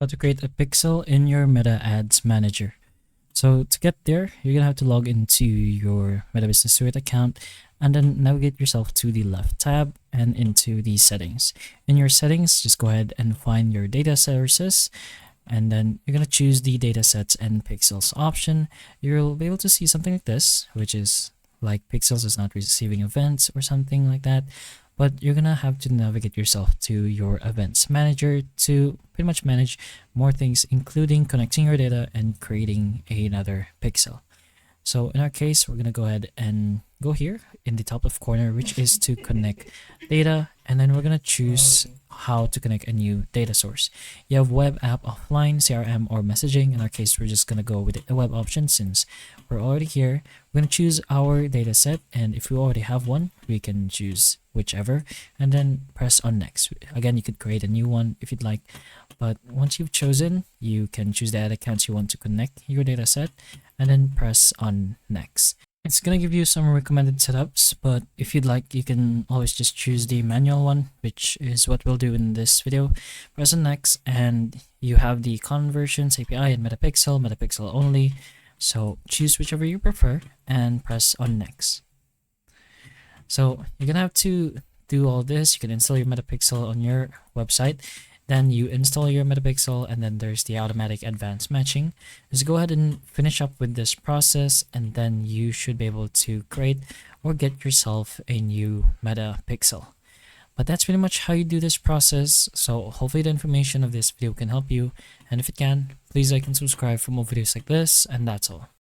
how to create a pixel in your Meta Ads Manager. So to get there, you're gonna have to log into your Meta Business Suite account and then navigate yourself to the left tab and into the settings. In your settings, just go ahead and find your data sources, and then you're gonna choose the datasets and pixels option. You'll be able to see something like this, which is like pixels is not receiving events or something like that. But you're gonna have to navigate yourself to your events manager to pretty much manage more things, including connecting your data and creating another pixel. So in our case, we're gonna go ahead and go here in the top left corner, which is to connect data, and then we're gonna choose how to connect a new data source. You have web, app, offline, CRM, or messaging. In our case, we're just gonna go with the web option since we're already here. We're gonna choose our data set, and if we already have one, we can choose whichever and then press on next. Again, you could create a new one if you'd like, but once you've chosen, you can choose the ad accounts you want to connect your data set and then press on next. It's gonna give you some recommended setups, but if you'd like, you can always just choose the manual one, which is what we'll do in this video. Press on next, and you have the conversions, API, and Metapixel, Metapixel only. So choose whichever you prefer and press on next. So you're gonna have to do all this. You can install your Metapixel on your website. Then you install your Metapixel, and then there's the automatic advanced matching. Just go ahead and finish up with this process, and then you should be able to create or get yourself a new Metapixel. But that's pretty much how you do this process. So hopefully the information of this video can help you, and if it can, please like and subscribe for more videos like this, and that's all.